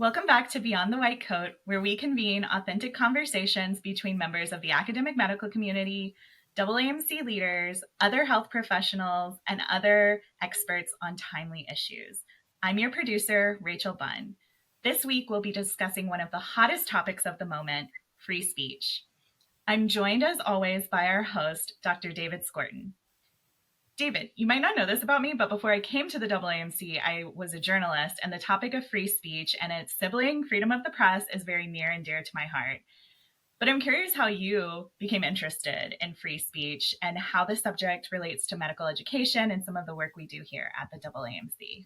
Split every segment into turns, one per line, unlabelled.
Welcome back to Beyond the White Coat, where we convene authentic conversations between members of the academic medical community, AAMC leaders, other health professionals, and other experts on timely issues. I'm your producer, Rachel Bunn. This week, we'll be discussing one of the hottest topics of the moment, free speech. I'm joined, as always, by our host, Dr. David Skorton. David, you might not know this about me, but before I came to the AAMC, I was a journalist, and the topic of free speech and its sibling, freedom of the press, is very near and dear to my heart. But I'm curious how you became interested in free speech and how the subject relates to medical education and some of the work we do here at the AAMC.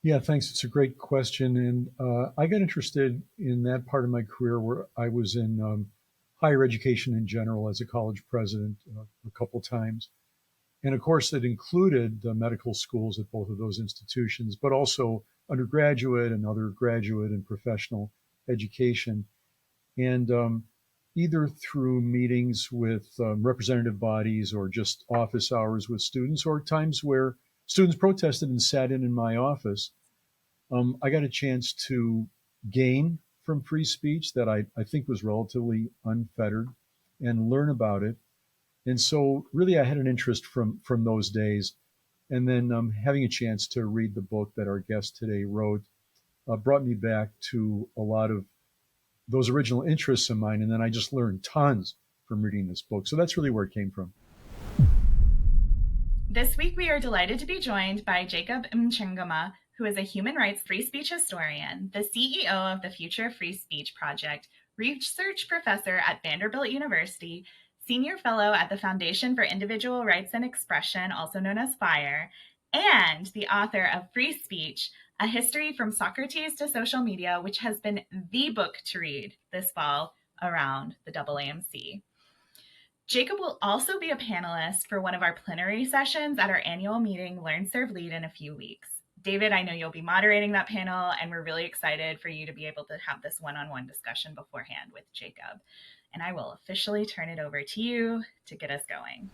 Yeah, thanks. It's a great question. And I got interested in that part of my career where I was in higher education in general as a college president a couple times. And of course, it included the medical schools at both of those institutions, but also undergraduate and other graduate and professional education. And either through meetings with representative bodies or just office hours with students, or times where students protested and sat in my office, I got a chance to gain from free speech that I think was relatively unfettered and learn about it. And so really I had an interest from those days. And then having a chance to read the book that our guest today wrote brought me back to a lot of those original interests of mine. And then I just learned tons from reading this book. So that's really where it came from.
This week, we are delighted to be joined by Jacob Mchangama, who is a human rights free speech historian, the CEO of the Future Free Speech Project, research professor at Vanderbilt University, senior fellow at the Foundation for Individual Rights and Expression, also known as FIRE, and the author of Free Speech, A History from Socrates to Social Media, which has been the book to read this fall around the AAMC. Jacob will also be a panelist for one of our plenary sessions at our annual meeting, Learn, Serve, Lead, in a few weeks. David, I know you'll be moderating that panel, and we're really excited for you to be able to have this one-on-one discussion beforehand with Jacob. And I will officially turn it over to you to get us going.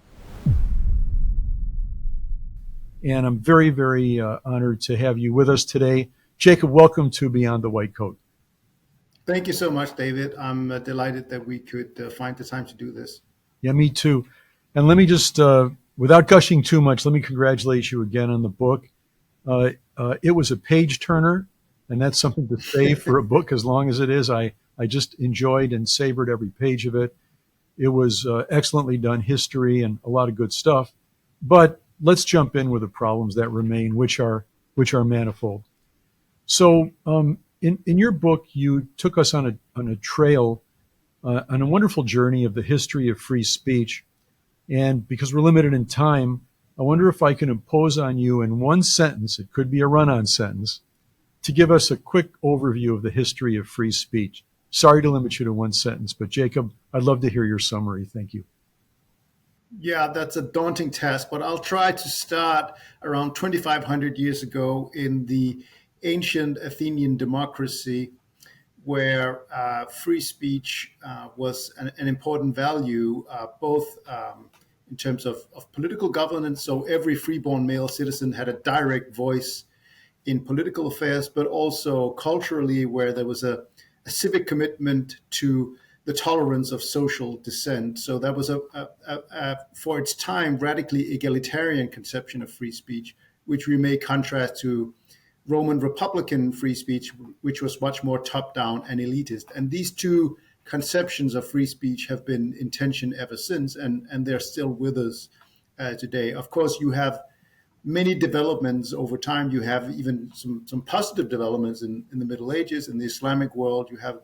And I'm very, very honored to have you with us today. Jacob, welcome to Beyond the White Coat.
Thank you so much, David. I'm delighted that we could find the time to do this.
Yeah, me too. And let me just, without gushing too much, let me congratulate you again on the book. It was a page turner, and that's something to say for a book as long as it is. I just enjoyed and savored every page of it. It was excellently done history and a lot of good stuff. But let's jump in with the problems that remain, which are manifold. So in your book, you took us on a trail, on a wonderful journey of the history of free speech. And because we're limited in time, I wonder if I can impose on you in one sentence, it could be a run-on sentence, to give us a quick overview of the history of free speech. Sorry to limit you to one sentence, but Jacob, I'd love to hear your summary. Thank you.
Yeah, that's a daunting task, but I'll try to start around 2,500 years ago in the ancient Athenian democracy, where free speech was an important value, both in terms of political governance. So every freeborn male citizen had a direct voice in political affairs, but also culturally, where there was a civic commitment to the tolerance of social dissent. So that was for its time, radically egalitarian conception of free speech, which we may contrast to Roman Republican free speech, which was much more top-down and elitist. And these two conceptions of free speech have been in tension ever since, and they're still with us today. Of course, you have many developments over time. You have even some positive developments in the Middle Ages. In the Islamic world, you have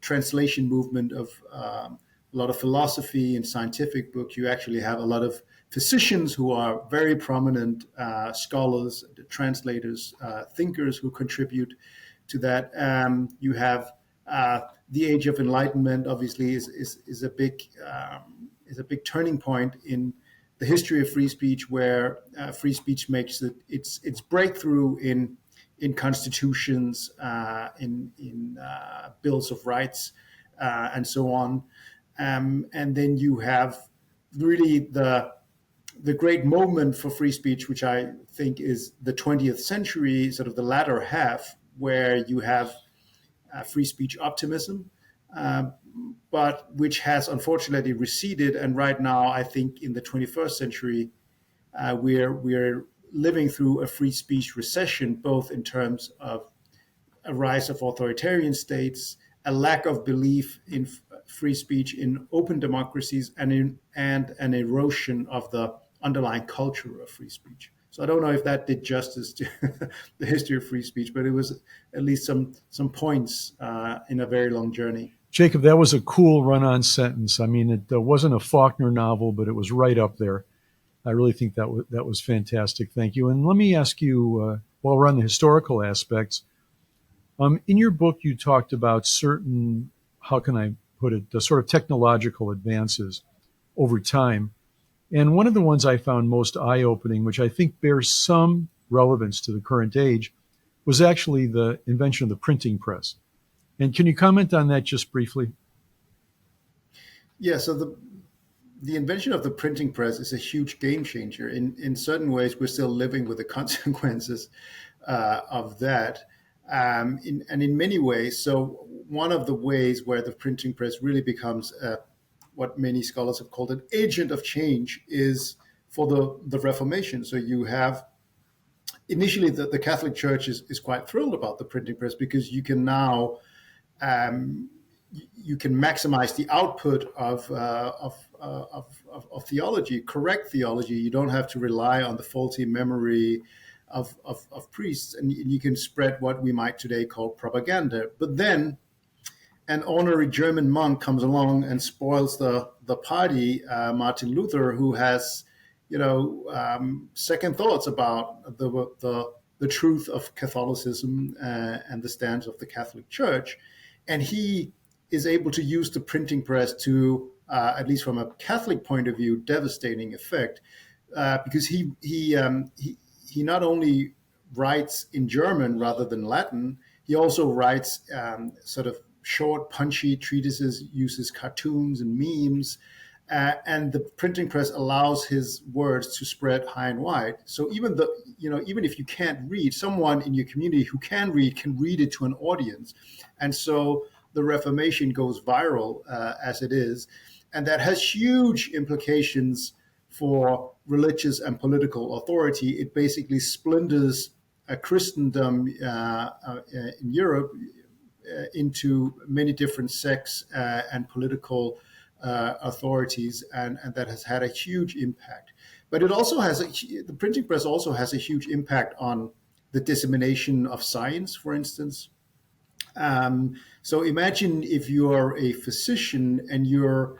translation movement of a lot of philosophy and scientific books. You actually have a lot of physicians who are very prominent scholars, translators, thinkers who contribute to that. You have the Age of Enlightenment. Obviously, is a big turning point in the history of free speech, where free speech makes its breakthrough in constitutions, in bills of rights, and so on. And then you have really the great moment for free speech, which I think is the 20th century, sort of the latter half, where you have free speech optimism, but which has unfortunately receded. And right now, I think in the 21st century, we're living through a free speech recession, both in terms of a rise of authoritarian states, a lack of belief in free speech in open democracies, and an erosion of the underlying culture of free speech. So I don't know if that did justice to the history of free speech, but it was at least some points in a very long journey.
Jacob, that was a cool run-on sentence. I mean, it wasn't a Faulkner novel, but it was right up there. I really think that was fantastic. Thank you. And let me ask you, while we're on the historical aspects, in your book, you talked about certain, how can I put it, the sort of technological advances over time. And one of the ones I found most eye-opening, which I think bears some relevance to the current age, was actually the invention of the printing press. And can you comment on that just briefly?
Yeah, so the invention of the printing press is a huge game changer. In certain ways, we're still living with the consequences of that. And in many ways, so one of the ways where the printing press really becomes what many scholars have called an agent of change is for the Reformation. So you have initially the Catholic Church is quite thrilled about the printing press because you can now you can maximize the output of theology, correct theology. You don't have to rely on the faulty memory of priests, and you can spread what we might today call propaganda. But then an honorary German monk comes along and spoils the party, Martin Luther, who has, second thoughts about the truth of Catholicism and the stance of the Catholic Church, and he is able to use the printing press to, at least from a Catholic point of view, devastating effect, because he not only writes in German rather than Latin, he also writes sort of short, punchy treatises, uses cartoons and memes, and the printing press allows his words to spread high and wide. So even if you can't read, someone in your community who can read it to an audience, and so the Reformation goes viral as it is, and that has huge implications for religious and political authority. It basically splinters Christendom in Europe into many different sects and political authorities, and that has had a huge impact. But it also the printing press also has a huge impact on the dissemination of science, for instance. So imagine if you're a physician and you're,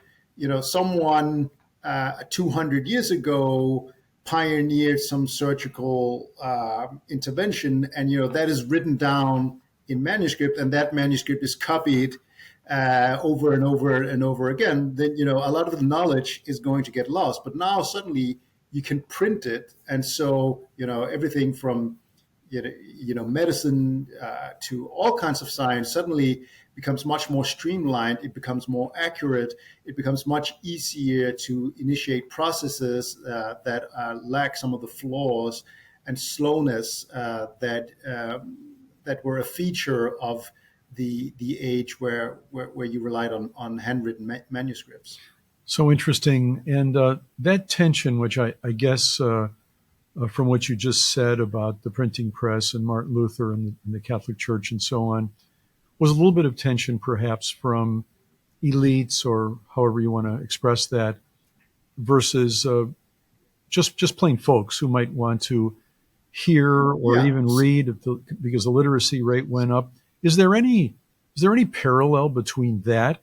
someone 200 years ago pioneered some surgical intervention, and that is written down in manuscript, and that manuscript is copied over and over and over again. Then a lot of the knowledge is going to get lost. But now suddenly you can print it, and so everything from medicine to all kinds of science suddenly becomes much more streamlined. It becomes more accurate. It becomes much easier to initiate processes that lack some of the flaws and slowness that were a feature of the age where you relied on handwritten manuscripts.
So interesting. And that tension, which I guess from what you just said about the printing press and Martin Luther and the Catholic Church and so on, was a little bit of tension perhaps from elites, or however you want to express that, versus just plain folks who might want to hear or even read because the literacy rate went up. Is there any parallel between that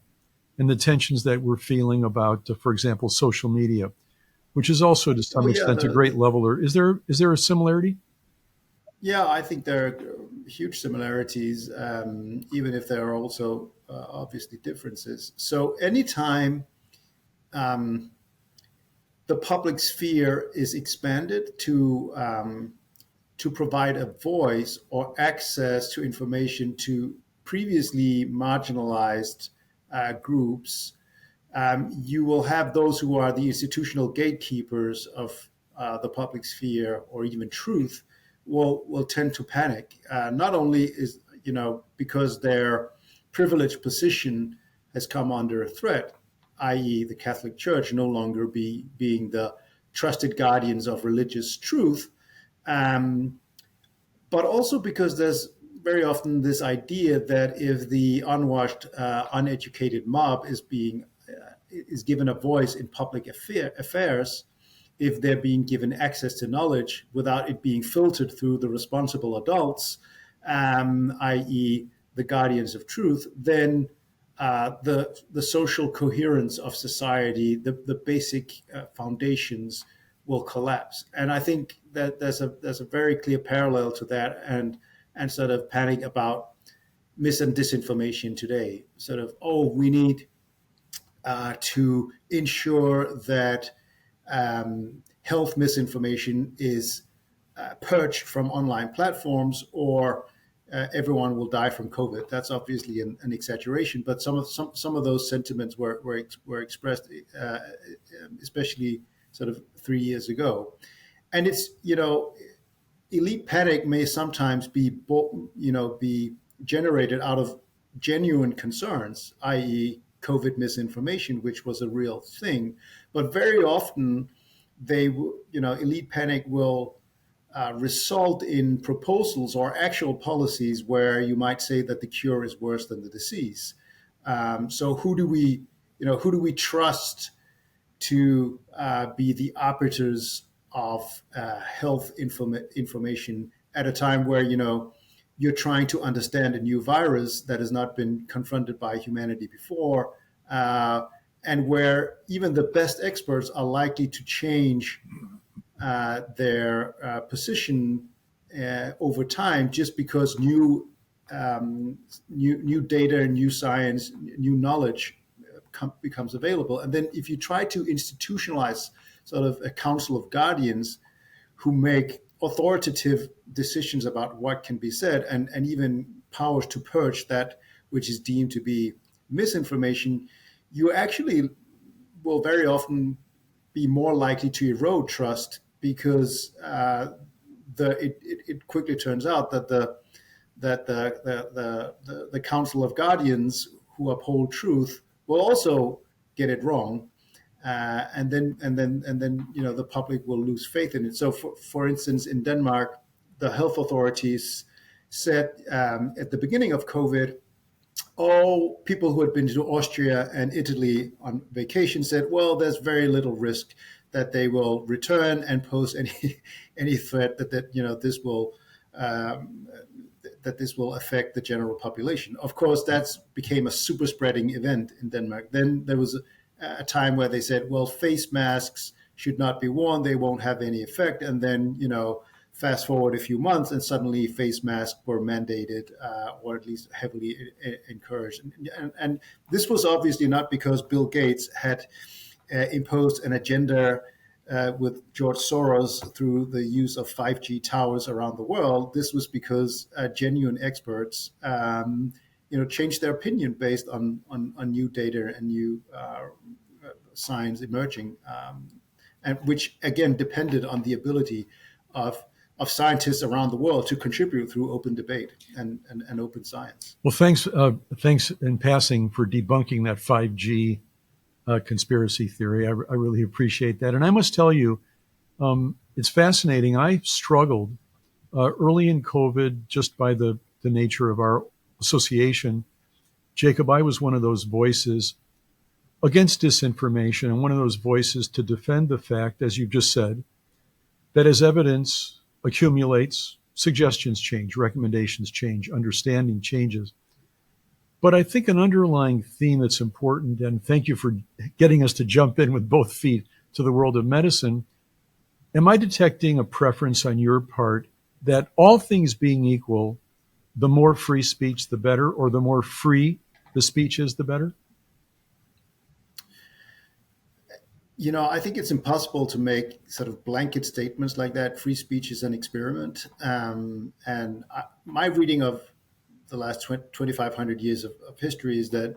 and the tensions that we're feeling about, for example, social media, which is also to some extent a great level? Or is there a similarity?
Yeah, I think there are huge similarities, even if there are also obviously differences. So anytime the public sphere is expanded to provide a voice or access to information to previously marginalized groups, you will have those who are the institutional gatekeepers of the public sphere or even truth will tend to panic. Not only is, because their privileged position has come under threat, i.e., the Catholic Church no longer being the trusted guardians of religious truth, um, but also because there's very often this idea that if the unwashed, uneducated mob is given a voice in public affairs, if they're being given access to knowledge without it being filtered through the responsible adults, i.e., the guardians of truth, then the social coherence of society, the basic foundations will collapse. And I think that there's a very clear parallel to that, and sort of panic about mis and disinformation today. Sort of, we need to ensure that health misinformation is purged from online platforms, or everyone will die from COVID. That's obviously an exaggeration, but some of those sentiments were expressed, especially sort of 3 years ago. And it's, elite panic may sometimes be generated out of genuine concerns, i.e., COVID misinformation, which was a real thing. But very often, elite panic will result in proposals or actual policies where you might say that the cure is worse than the disease. So who do we trust to be the arbiters of health information at a time where you're trying to understand a new virus that has not been confronted by humanity before, and where even the best experts are likely to change their position over time, just because new data, new science, new knowledge becomes available. And then if you try to institutionalize sort of a council of guardians who make authoritative decisions about what can be said, and even powers to purge that which is deemed to be misinformation, you actually will very often be more likely to erode trust, because it quickly turns out that the Council of Guardians who uphold truth will also get it wrong, and then the public will lose faith in it. So, for instance, in Denmark, the health authorities said at the beginning of COVID, all people who had been to Austria and Italy on vacation said, well, there's very little risk that they will return and pose any threat that this will affect the general population. Of course, that became a super spreading event in Denmark. Then there was a time where they said, well, face masks should not be worn; they won't have any effect. And then fast forward a few months, and suddenly face masks were mandated, or at least heavily encouraged. And this was obviously not because Bill Gates had imposed an agenda with George Soros through the use of 5G towers around the world. This was because genuine experts, changed their opinion based on new data and new science emerging, and which again depended on the ability of scientists around the world to contribute through open debate and open science.
Well, thanks in passing for debunking that 5G conspiracy theory. I really appreciate that. And I must tell you, it's fascinating. I struggled early in COVID just by the nature of our association. Jacob, I was one of those voices against disinformation, and one of those voices to defend the fact, as you just said, that as evidence accumulates, suggestions change, recommendations change, understanding changes. But I think an underlying theme that's important, and thank you for getting us to jump in with both feet to the world of medicine, am I detecting a preference on your part that all things being equal, the more free speech, the better, or the more free the speech is, the better?
I think it's impossible to make sort of blanket statements like that. Free speech is an experiment. My reading of the last 2,500 years of history is that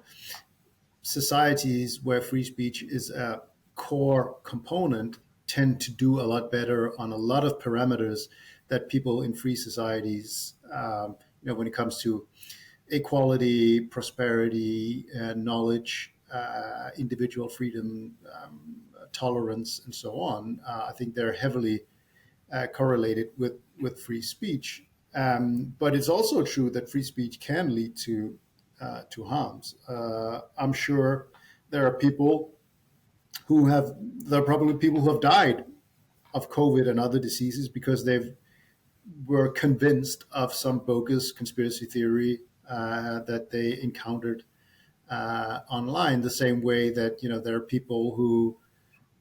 societies where free speech is a core component tend to do a lot better on a lot of parameters that people in free societies, when it comes to equality, prosperity, knowledge, individual freedom, tolerance, and so on. I think they're heavily correlated with free speech. But it's also true that free speech can lead to harms. I'm sure there are probably people who have died of COVID and other diseases because they were convinced of some bogus conspiracy theory that they encountered online. The same way that there are people who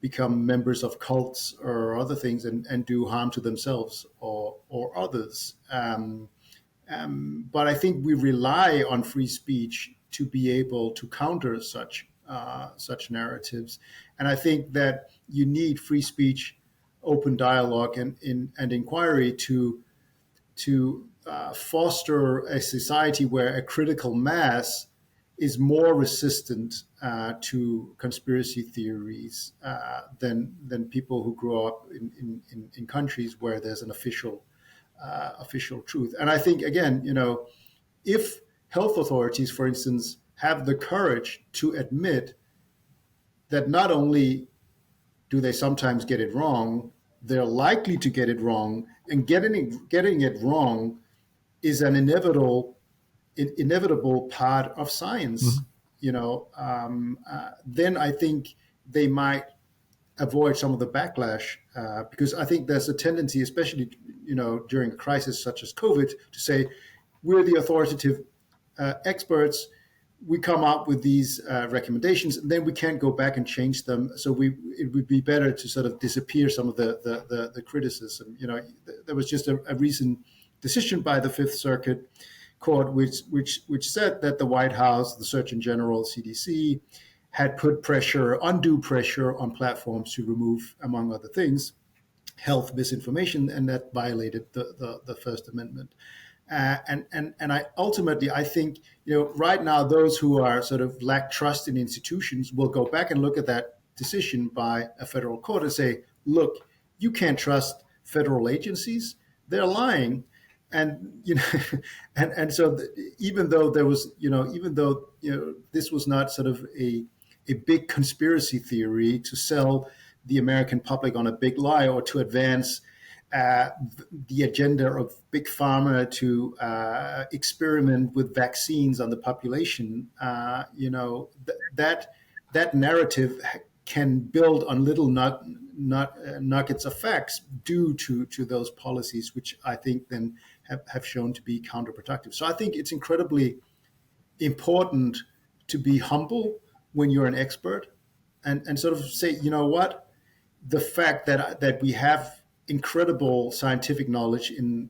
become members of cults or other things and do harm to themselves or others. But I think we rely on free speech to be able to counter such narratives, and I think that you need free speech, open dialogue, and inquiry to foster a society where a critical mass is more resistant to conspiracy theories than people who grow up in countries where there's an official truth. And I think, again, if health authorities, for instance, have the courage to admit that not only do they sometimes get it wrong, they're likely to get it wrong, and getting it wrong is an inevitable part of science. Then I think they might avoid some of the backlash because I think there's a tendency, especially during a crisis such as COVID, to say we're the authoritative experts. We come up with these recommendations, and then we can't go back and change them. So it would be better to sort of disappear some of the criticism. There was just a recent decision by the Fifth Circuit Court, which said that the White House, the Surgeon General, CDC, had put undue pressure on platforms to remove, among other things, health misinformation, and that violated the First Amendment. And I think right now those who are sort of lack trust in institutions will go back and look at that decision by a federal court and say, look, you can't trust federal agencies; they're lying. And so even though there was this was not sort of a big conspiracy theory to sell the American public on a big lie or to advance the agenda of big pharma to experiment with vaccines on the population, that narrative can build on little nuggets of facts due to those policies, which I think then have shown to be counterproductive. So I think it's incredibly important to be humble when you're an expert and sort of say, what, the fact that we have incredible scientific knowledge in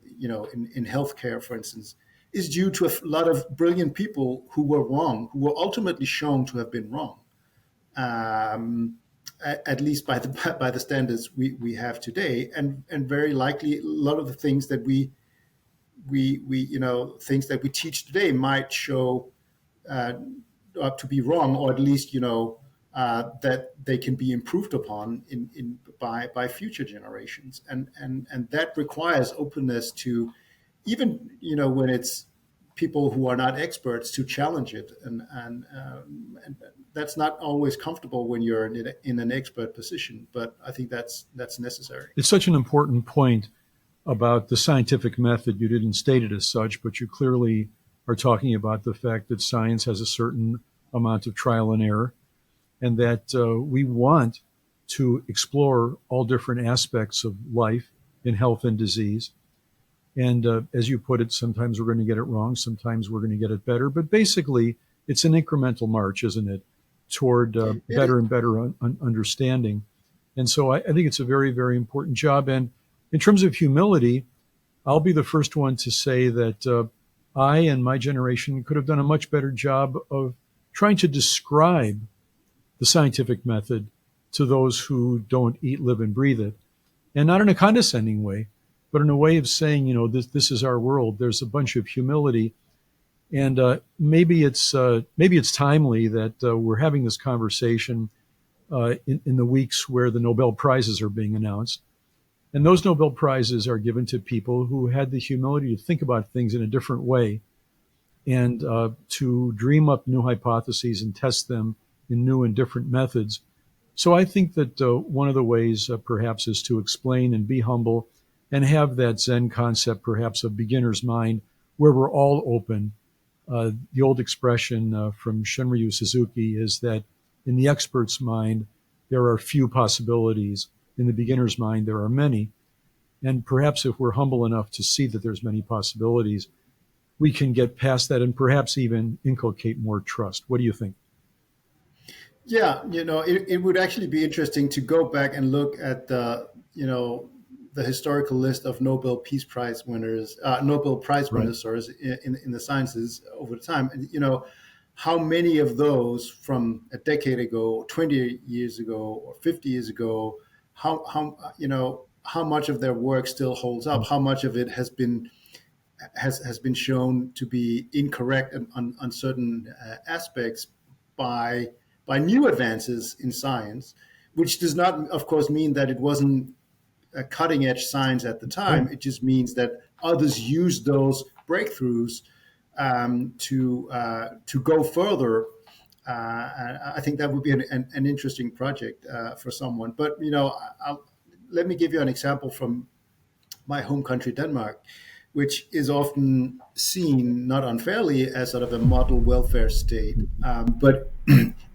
healthcare, for instance, is due to a lot of brilliant people who were wrong, who were ultimately shown to have been wrong, at least by the standards we have today, and very likely a lot of the things that we teach today might show up to be wrong, or at least that they can be improved upon by future generations, and that requires openness to, even when it's people who are not experts, to challenge it, and that's not always comfortable when you're in an expert position, but I think that's necessary.
It's such an important point about the scientific method. You didn't state it as such, but you clearly are talking about the fact that science has a certain amount of trial and error, and that we want to explore all different aspects of life in health and disease. And as you put it, sometimes we're going to get it wrong, sometimes we're going to get it better. But basically, it's an incremental march, isn't it, toward better and better understanding. And so I think it's a very, very important job. And in terms of humility, I'll be the first one to say that I and my generation could have done a much better job of trying to describe the scientific method to those who don't eat, live, and breathe it. And not in a condescending way, but in a way of saying, this is our world. There's a bunch of humility. And maybe it's timely that we're having this conversation in the weeks where the Nobel Prizes are being announced. And those Nobel Prizes are given to people who had the humility to think about things in a different way and to dream up new hypotheses and test them in new and different methods. So I think that one of the ways perhaps is to explain and be humble and have that Zen concept perhaps of beginner's mind where we're all open. The old expression from Shunryu Suzuki is that in the expert's mind, there are few possibilities. In the beginner's mind, there are many. And perhaps if we're humble enough to see that there's many possibilities, we can get past that and perhaps even inculcate more trust. What do you think?
Yeah, it would actually be interesting to go back and look at the historical list of Nobel Peace Prize winners, Nobel Prize
Right.
winners, sorry, in the sciences over time. And, how many of those from a decade ago, 20 years ago, or 50 years ago, how much of their work still holds up? How much of it has been shown to be incorrect on certain aspects by new advances in science, which does not, of course, mean that it wasn't a cutting edge science at the time.
Right.
It just means that others used those breakthroughs to go further. I think that would be an interesting project for someone. But let me give you an example from my home country, Denmark, which is often seen, not unfairly, as sort of a model welfare state. But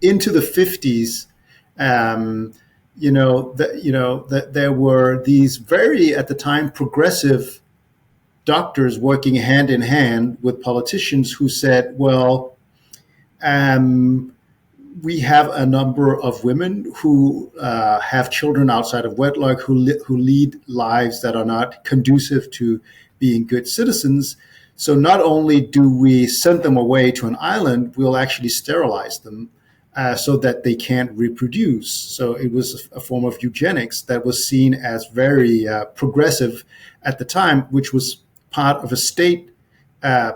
into the 50s, there were these very, at the time, progressive doctors working hand in hand with politicians who said, well, we have a number of women who have children outside of wedlock, who lead lives that are not conducive to being good citizens. So not only do we send them away to an island, we'll actually sterilize them so that they can't reproduce. So it was a form of eugenics that was seen as very progressive at the time, which was part of a state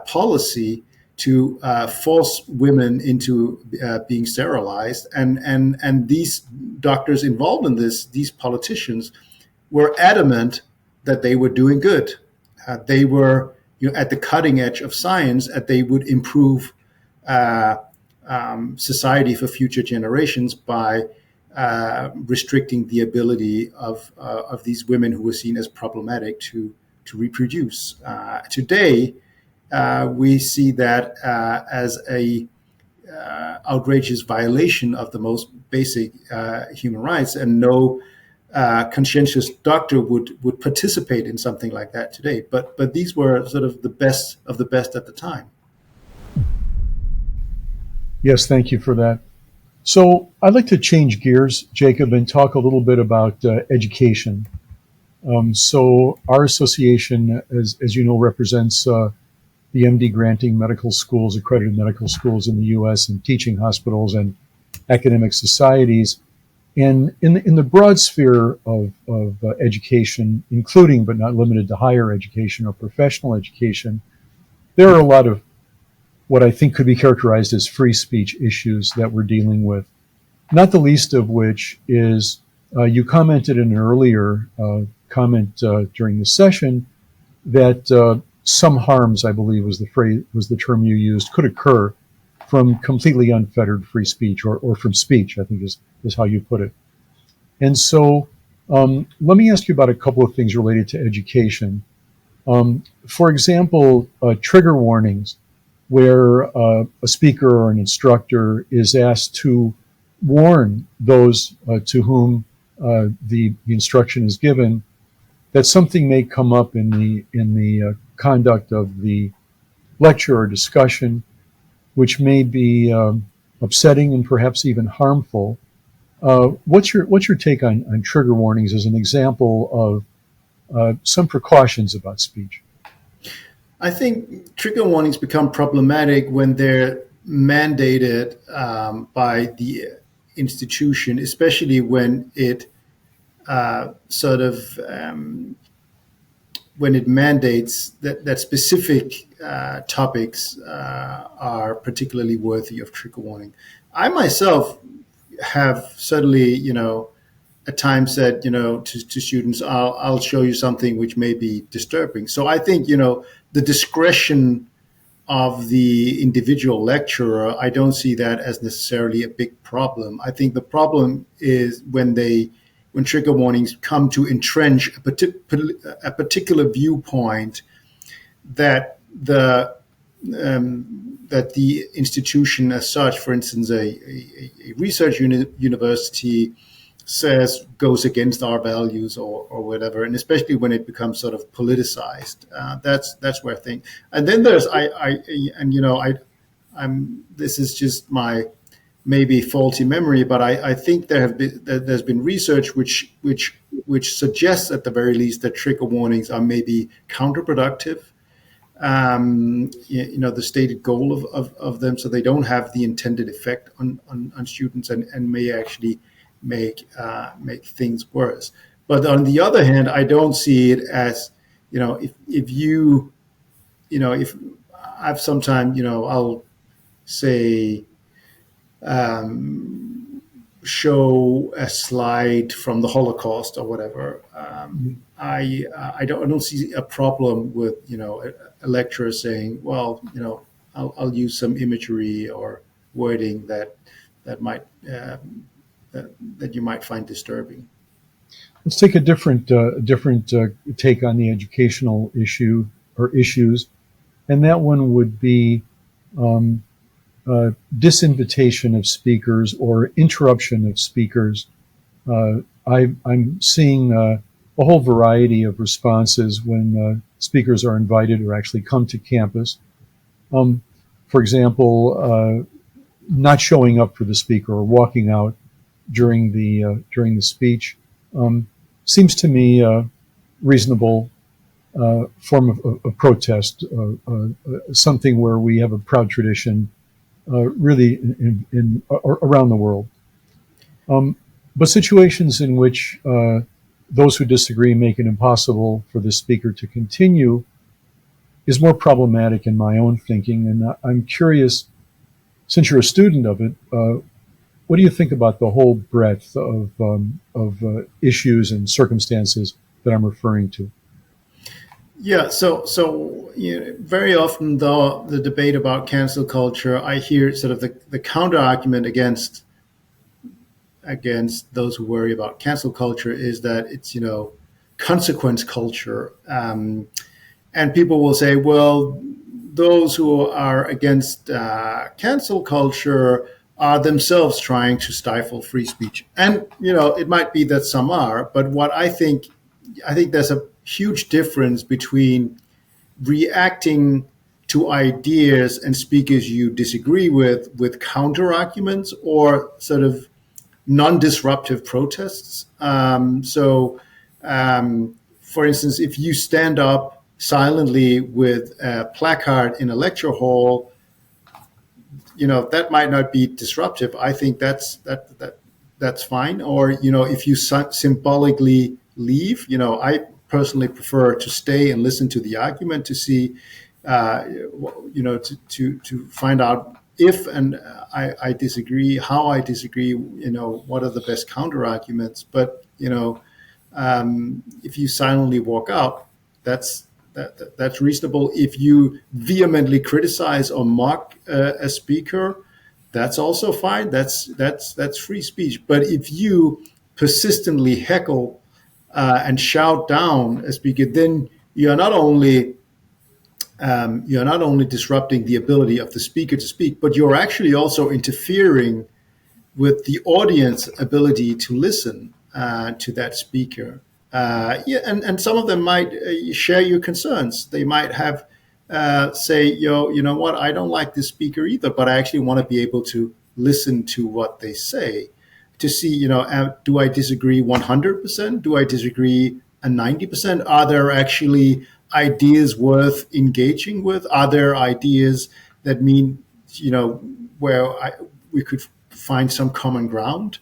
policy to force women into being sterilized. And these doctors involved in this, these politicians, were adamant that they were doing good. They were at the cutting edge of science, and they would improve society for future generations by restricting the ability of these women who were seen as problematic to reproduce. Today, we see that as a outrageous violation of the most basic human rights, and no conscientious doctor would participate in something like that today. But these were sort of the best of the best at the time.
Yes, thank you for that. So I'd like to change gears, Jacob, and talk a little bit about education. So our association, as you know, represents the MD granting medical schools, accredited medical schools in the U.S., and teaching hospitals and academic societies. And in the broad sphere of education, including but not limited to higher education or professional education, there are a lot of what I think could be characterized as free speech issues that we're dealing with, not the least of which is you commented in an earlier comment during the session that some harms, I believe was the term you used, could occur from completely unfettered free speech or from speech, I think is how you put it. And so let me ask you about a couple of things related to education. For example, trigger warnings, where a speaker or an instructor is asked to warn those to whom the instruction is given that something may come up in the conduct of the lecture or discussion, which may be upsetting and perhaps even harmful. What's your take on trigger warnings as an example of some precautions about speech?
I think trigger warnings become problematic when they're mandated by the institution, especially when it when it mandates that specific topics are particularly worthy of trigger warning. I myself have suddenly, at times said, to students, I'll show you something which may be disturbing. So I think, the discretion of the individual lecturer, I don't see that as necessarily a big problem. I think the problem is when trigger warnings come to entrench a particular viewpoint that that the institution as such, for instance, a research university says goes against our values or whatever, and especially when it becomes sort of politicized. That's where I think. And then there's I'm this is just my maybe faulty memory, but I think there's been research which suggests at the very least that trigger warnings are maybe counterproductive. The stated goal of them, so they don't have the intended effect on students and may actually make things worse. But on the other hand, I don't see it as, if I've sometimes, I'll say, show a slide from the Holocaust or whatever. I don't see a problem with a lecturer saying, well, I'll use some imagery or wording that might that you might find disturbing.
Let's take a different take on the educational issue or issues, and that one would be disinvitation of speakers or interruption of speakers. I'm seeing a whole variety of responses when speakers are invited or actually come to campus. For example, not showing up for the speaker or walking out during the speech seems to me a reasonable form of protest, something where we have a proud tradition really in around the world. But situations in which those who disagree make it impossible for the speaker to continue is more problematic in my own thinking. And I'm curious, since you're a student of it, what do you think about the whole breadth of issues and circumstances that I'm referring to?
Yeah, so very often, though, the debate about cancel culture, I hear sort of the counter argument against those who worry about cancel culture is that it's consequence culture, and people will say, well, those who are against cancel culture are themselves trying to stifle free speech, and it might be that some are, but what I think there's a huge difference between reacting to ideas and speakers you disagree with counter arguments or sort of non-disruptive protests. For instance, if you stand up silently with a placard in a lecture hall, that might not be disruptive. I think that's fine. Or if you symbolically leave, I personally prefer to stay and listen to the argument to see, to find out if and I disagree, how I disagree, what are the best counter arguments. But if you silently walk out, that's reasonable. If you vehemently criticize or mock a speaker, that's also fine. That's free speech. But if you persistently heckle and shout down a speaker, then you're not only disrupting the ability of the speaker to speak, but you're actually also interfering with the audience ability to listen to that speaker. And some of them might share your concerns. They might have say, you know what, I don't like this speaker either, but I actually want to be able to listen to what they say, to see, do I disagree 100%? Do I disagree a 90%? Are there actually ideas worth engaging with? Are there ideas that mean, where we could find some common ground?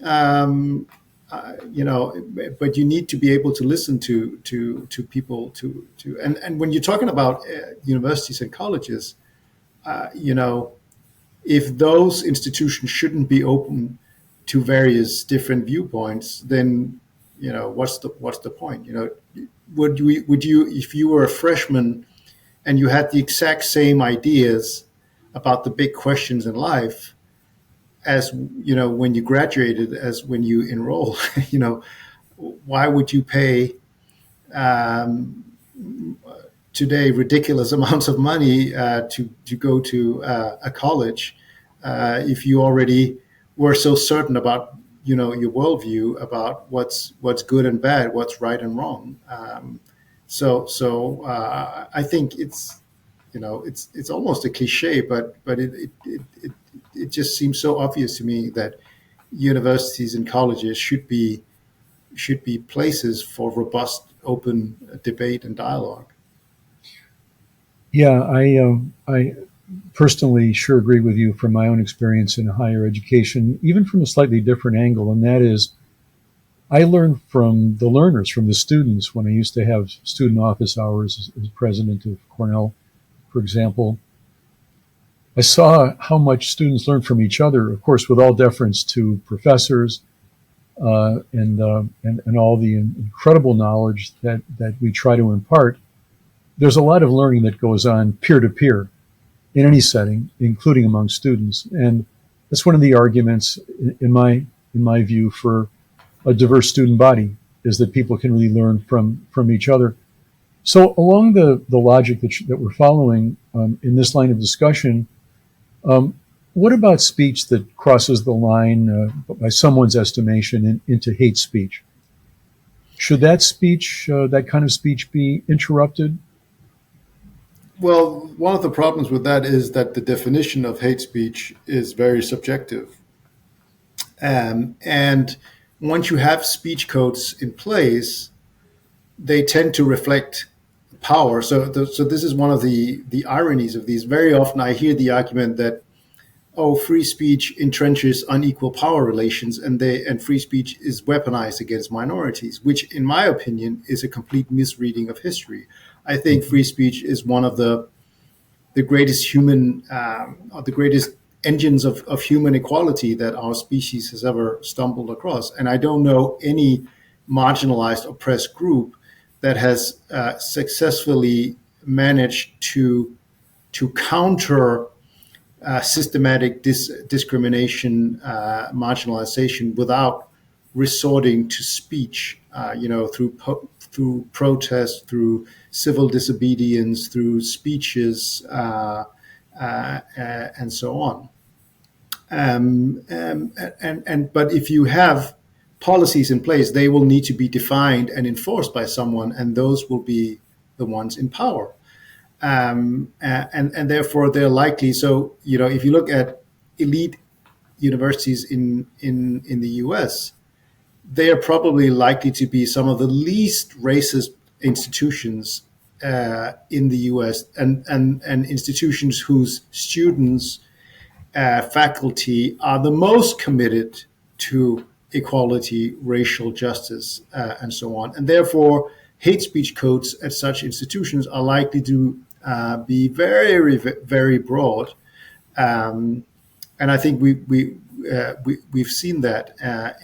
But you need to be able to listen to people and when you're talking about universities and colleges, if those institutions shouldn't be open to various different viewpoints, then what's the point? Would you if you were a freshman and you had the exact same ideas about the big questions in life as when you graduated, as when you enroll, why would you pay um, today ridiculous amounts of money to go to a college if you already were so certain about your worldview about what's good and bad, what's right and wrong. So I think it's almost a cliche, but it just seems so obvious to me that universities and colleges should be places for robust, open debate and dialogue.
Yeah, I personally sure agree with you from my own experience in higher education, even from a slightly different angle, and that is I learned from the learners, from the students, when I used to have student office hours as president of Cornell, for example. I saw how much students learn from each other, of course, with all deference to professors and all the incredible knowledge that we try to impart. There's a lot of learning that goes on peer to peer in any setting, including among students, and that's one of the arguments, in my view, for a diverse student body, is that people can really learn from each other. So along the logic that we're following in this line of discussion, what about speech that crosses the line, by someone's estimation, into hate speech? Should that kind of speech, be interrupted?
Well, one of the problems with that is that the definition of hate speech is very subjective. And once you have speech codes in place, they tend to reflect power. So this is one of the ironies of these. Very often I hear the argument that, oh, free speech entrenches unequal power relations, and free speech is weaponized against minorities, which, in my opinion, is a complete misreading of history. I think free speech is one of the greatest the greatest engines of human equality that our species has ever stumbled across. And I don't know any marginalized, oppressed group that has successfully managed to counter systematic discrimination, marginalization, without resorting to speech, through protest, through civil disobedience, through speeches, and so on. But if you have policies in place, they will need to be defined and enforced by someone, and those will be the ones in power. And therefore they're likely. So if you look at elite universities in the U.S., they are probably likely to be some of the least racist institutions in the U.S. and institutions whose students, faculty are the most committed to equality, racial justice, and so on. And therefore, hate speech codes at such institutions are likely to be very, very broad. And I think we've seen that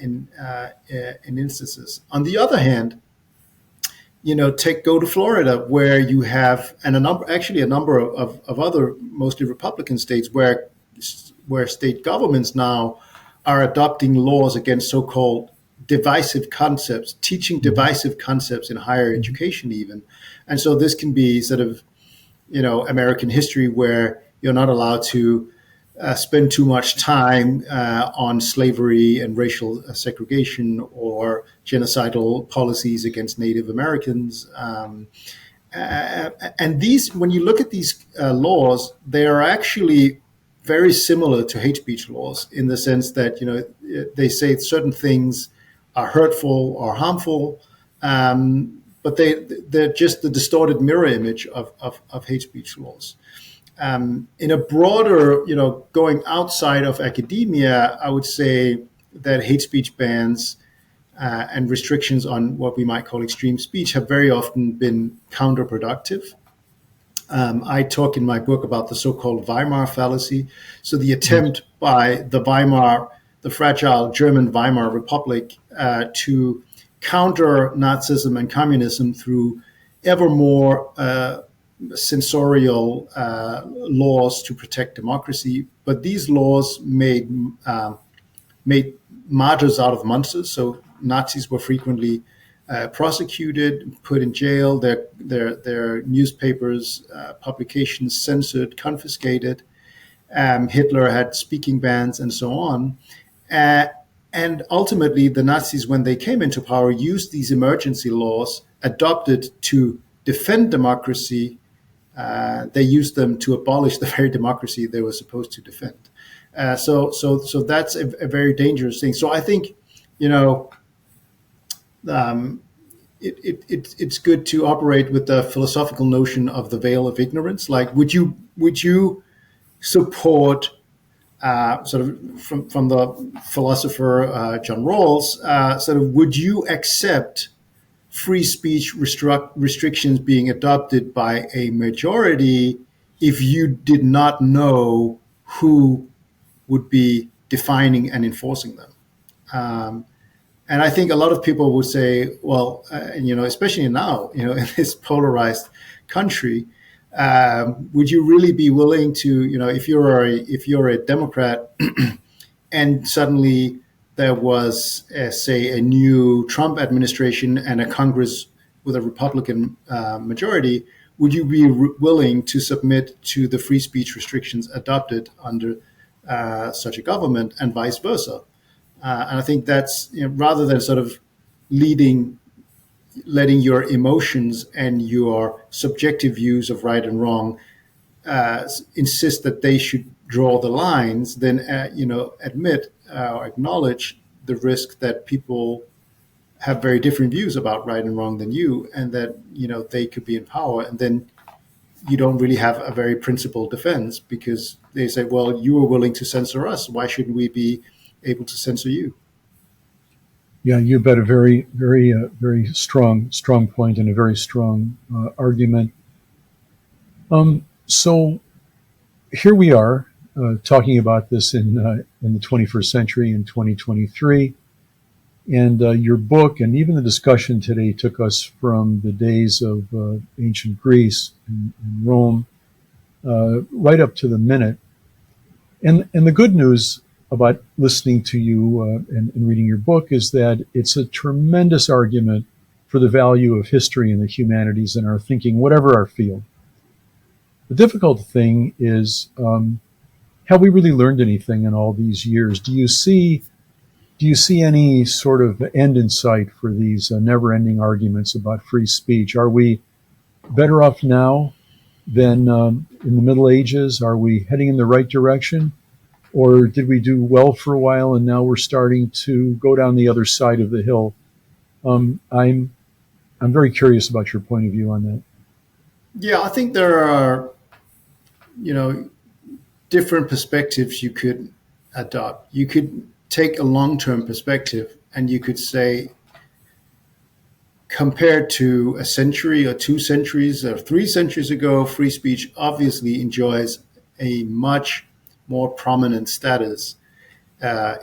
in instances. On the other hand, go to Florida, where you have, and a number of other mostly Republican states, where state governments now are adopting laws against so-called divisive concepts, teaching divisive concepts in higher education even. And so this can be sort of, American history, where you're not allowed to spend too much time on slavery and racial segregation or genocidal policies against Native Americans. And when you look at these laws, they are actually very similar to hate speech laws, in the sense that they say certain things are hurtful or harmful, but they're just the distorted mirror image of hate speech laws. In a broader, going outside of academia, I would say that hate speech bans and restrictions on what we might call extreme speech have very often been counterproductive. I talk in my book about the so-called Weimar fallacy. So the attempt by the the fragile German Weimar Republic to counter Nazism and communism through ever more censorial laws to protect democracy. But these laws made martyrs out of monsters. So Nazis were frequently prosecuted, put in jail, their newspapers, publications censored, confiscated. Hitler had speaking bans and so on. And ultimately, the Nazis, when they came into power, used these emergency laws adopted to defend democracy. They used them to abolish the very democracy they were supposed to defend. So that's a very dangerous thing. So I think, it's good to operate with the philosophical notion of the veil of ignorance. Like, would you support sort of from the philosopher John Rawls, sort of, would you accept free speech restrictions being adopted by a majority if you did not know who would be defining and enforcing them? And I think a lot of people would say, well, especially now, in this polarized country, would you really be willing to, if you're a Democrat and suddenly there was, say, a new Trump administration and a Congress with a Republican majority, would you be willing to submit to the free speech restrictions adopted under such a government, and vice versa? And I think that's, rather than sort of letting your emotions and your subjective views of right and wrong insist that they should draw the lines, then admit or acknowledge the risk that people have very different views about right and wrong than you, and that they could be in power, and then you don't really have a very principled defense, because they say, well, you were willing to censor us, why shouldn't we be able to censor you?
Yeah, you bet. A very, very, very strong point and a very strong argument. So here we are talking about this in the 21st century in 2023, and your book and even the discussion today took us from the days of ancient Greece and Rome right up to the minute. And the good news about listening to you and reading your book is that it's a tremendous argument for the value of history and the humanities in our thinking, whatever our field. The difficult thing is, have we really learned anything in all these years? Do you see any sort of end in sight for these never-ending arguments about free speech? Are we better off now than in the Middle Ages? Are we heading in the right direction? Or did we do well for a while and now we're starting to go down the other side of the hill? I'm very curious about your point of view on that.
Yeah, I think there are, different perspectives you could adopt. You could take a long-term perspective and you could say, compared to a century or 2 centuries or 3 centuries ago, free speech obviously enjoys a much more prominent status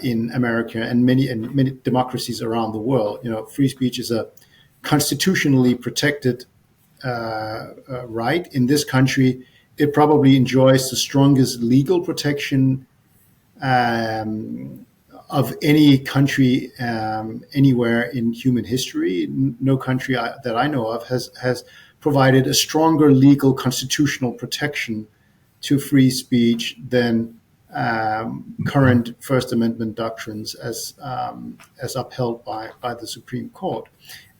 in America and many democracies around the world. Free speech is a constitutionally protected right. In this country, it probably enjoys the strongest legal protection of any country anywhere in human history. No country that I know of has provided a stronger legal constitutional protection to free speech than current First Amendment doctrines as upheld by the Supreme Court.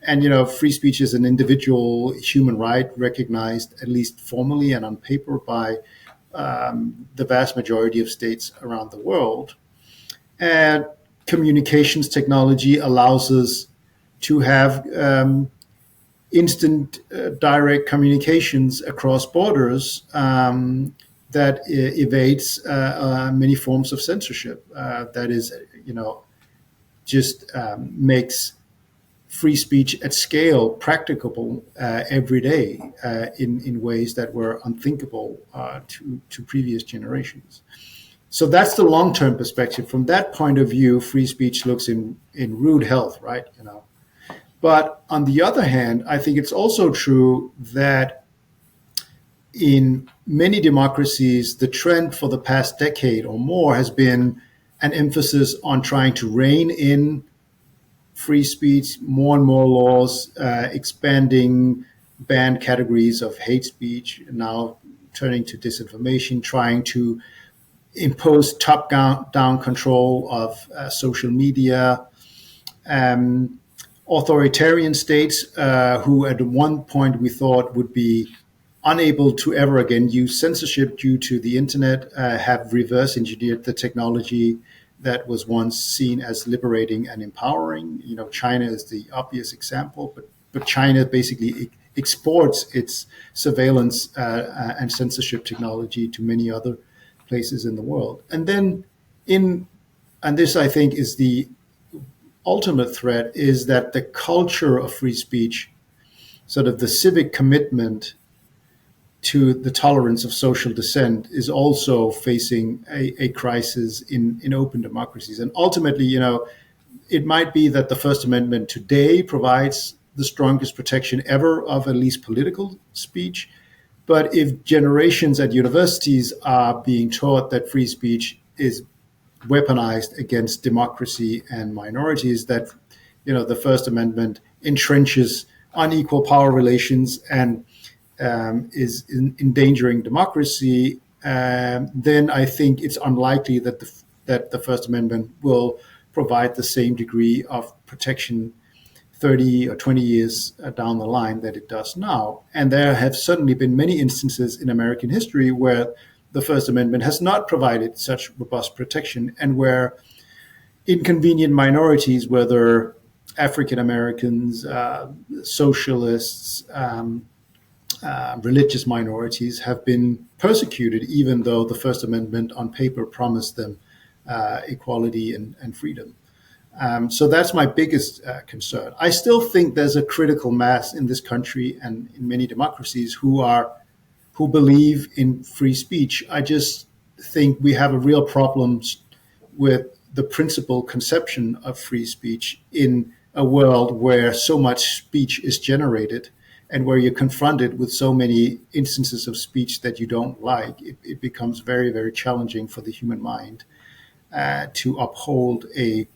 And, free speech is an individual human right recognized, at least formally and on paper, by the vast majority of states around the world. And communications technology allows us to have instant direct communications across borders that evades many forms of censorship. That is, just makes free speech at scale practicable every day in ways that were unthinkable to previous generations. So that's the long-term perspective. From that point of view, free speech looks in rude health, right? But on the other hand, I think it's also true that in many democracies, the trend for the past decade or more has been an emphasis on trying to rein in free speech, more and more laws, expanding banned categories of hate speech, now turning to disinformation, trying to impose top-down control of social media. Authoritarian states who at one point we thought would be unable to ever again use censorship due to the internet have reverse engineered the technology that was once seen as liberating and empowering. China is the obvious example, but China basically exports its surveillance and censorship technology to many other places in the world. And then and this I think is the ultimate threat, is that the culture of free speech, sort of the civic commitment to the tolerance of social dissent, is also facing a crisis in open democracies. And ultimately, it might be that the First Amendment today provides the strongest protection ever of at least political speech. But if generations at universities are being taught that free speech is weaponized against democracy and minorities, that the First Amendment entrenches unequal power relations and is endangering democracy, then I think it's unlikely that the First Amendment will provide the same degree of protection 30 or 20 years down the line that it does now. And there have certainly been many instances in American history where the First Amendment has not provided such robust protection, and where inconvenient minorities, whether African Americans, socialists, religious minorities, have been persecuted, even though the First Amendment on paper promised them equality and freedom. So that's my biggest concern. I still think there's a critical mass in this country and in many democracies who believe in free speech. I just think we have a real problem with the principal conception of free speech in a world where so much speech is generated and where you're confronted with so many instances of speech that you don't like. It becomes very, very challenging for the human mind to uphold a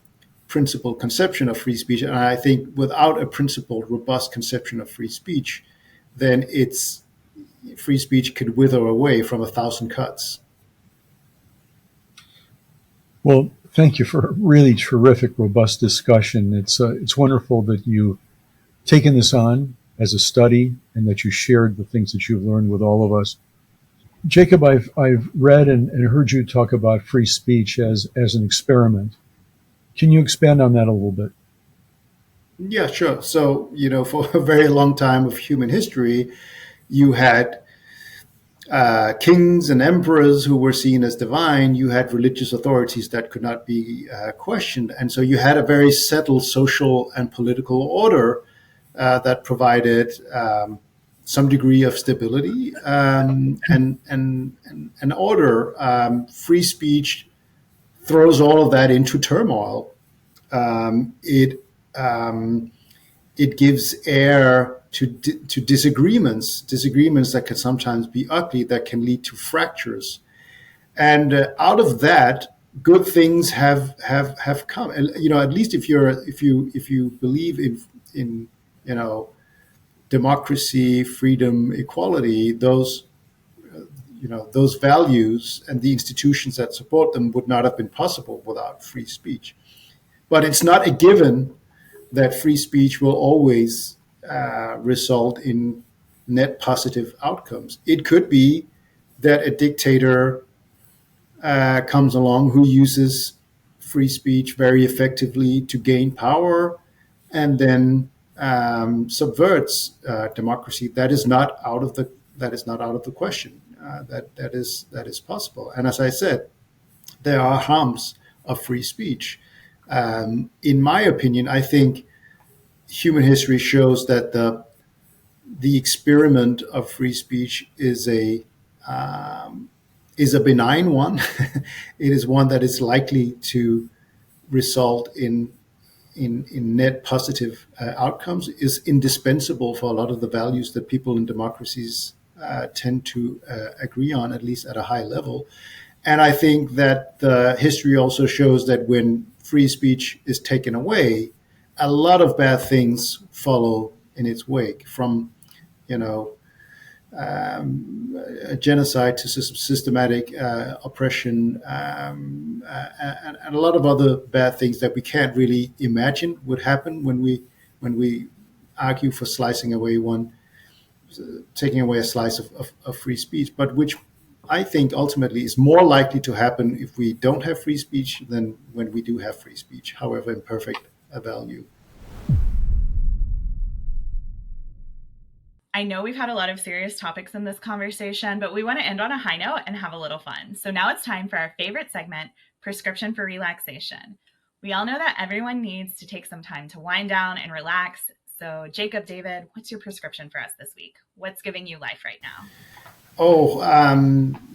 principled conception of free speech. And I think without a principled, robust conception of free speech, then free speech could wither away from 1,000 cuts.
Well, thank you for a really terrific, robust discussion. It's wonderful that you've taken this on as a study and that you shared the things that you've learned with all of us. Jacob, I've read and heard you talk about free speech as an experiment. Can you expand on that a little bit?
Yeah, sure. So, for a very long time of human history, you had kings and emperors who were seen as divine. You had religious authorities that could not be questioned. And so you had a very settled social and political order that provided some degree of stability and order. Free speech throws all of that into turmoil. It gives air to disagreements that can sometimes be ugly, that can lead to fractures. And out of that, good things have come. And, at least if you believe in democracy, freedom, equality, those values and the institutions that support them would not have been possible without free speech. But it's not a given that free speech will always result in net positive outcomes. It could be that a dictator comes along who uses free speech very effectively to gain power and then subverts democracy. That is not out of the question. That is possible. And as I said, there are harms of free speech. In my opinion, I think human history shows that the experiment of free speech is is a benign one. It is one that is likely to result in net positive outcomes, is indispensable for a lot of the values that people in democracies tend to agree on, at least at a high level. And I think that the history also shows that when free speech is taken away, a lot of bad things follow in its wake, from you know genocide to systematic oppression, and a lot of other bad things that we can't really imagine would happen when we argue for taking away a slice of free speech, but which I think ultimately is more likely to happen if we don't have free speech than when we do have free speech, however imperfect a value.
I know we've had a lot of serious topics in this conversation, but we want to end on a high note and have a little fun. So now it's time for our favorite segment, Prescription for Relaxation. We all know that everyone needs to take some time to wind down and relax. So Jacob, David, what's your prescription for us this week? What's giving you life right now?
Oh,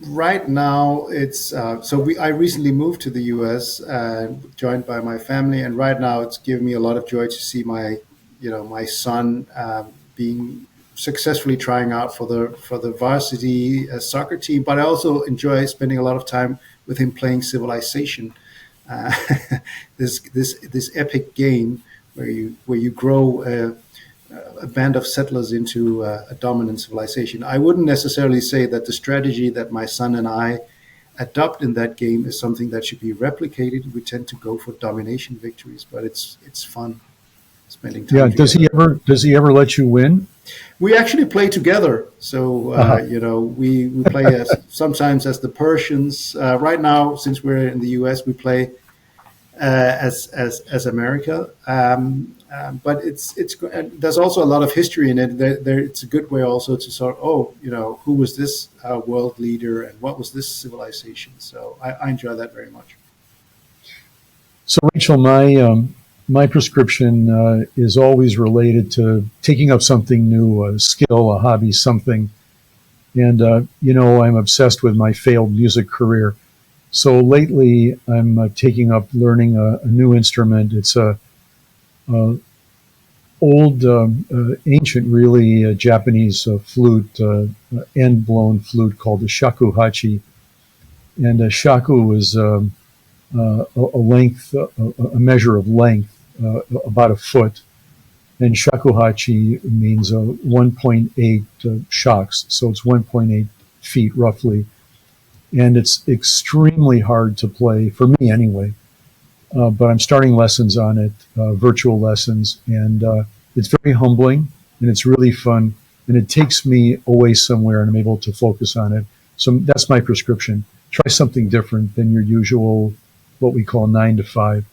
right now it's I recently moved to the U.S. Joined by my family, and right now it's giving me a lot of joy to see my son being successfully trying out for the varsity soccer team. But I also enjoy spending a lot of time with him playing Civilization, uh, this epic game where you grow a band of settlers into a dominant civilization. I wouldn't necessarily say that the strategy that my son and I adopt in that game is something that should be replicated. We tend to go for domination victories, but it's fun spending
Yeah.
time together.
Does he ever let you win?
We actually play together, so
Uh-huh.
we play sometimes as the Persians. Right now, since we're in the U.S., we play as America. But there's also a lot of history in it. It's a good way also to sort of, who was this world leader and what was this civilization. So I enjoy that very much.
So, Rachel, my prescription is always related to taking up something new, a skill, a hobby, something. And I'm obsessed with my failed music career. So lately, I'm taking up learning a new instrument. It's a old, ancient, really Japanese flute, end blown flute called the shakuhachi. And a shaku is a length, a measure of length, about a foot. And shakuhachi means 1.8 shocks, so it's 1.8 feet roughly. And it's extremely hard to play, for me anyway. But I'm starting lessons on it, virtual lessons, and it's very humbling and it's really fun. And it takes me away somewhere and I'm able to focus on it. So that's my prescription. Try something different than your usual, what we call 9 to 5.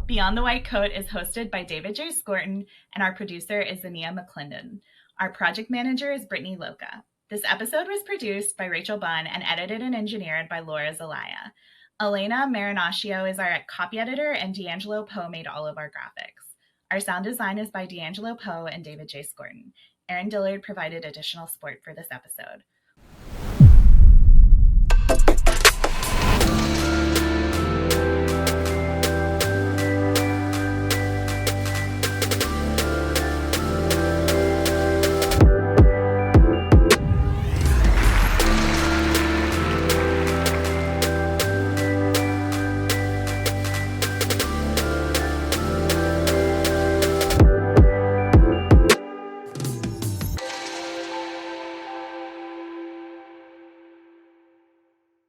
Beyond the White Coat is hosted by David J. Skorton, and our producer is Zania McClendon. Our project manager is Brittany Loca. This episode was produced by Rachel Bunn and edited and engineered by Laura Zelaya. Elena Marinaccio is our copy editor, and D'Angelo Poe made all of our graphics. Our sound design is by D'Angelo Poe and David J. Skorton. Aaron Dillard provided additional support for this episode.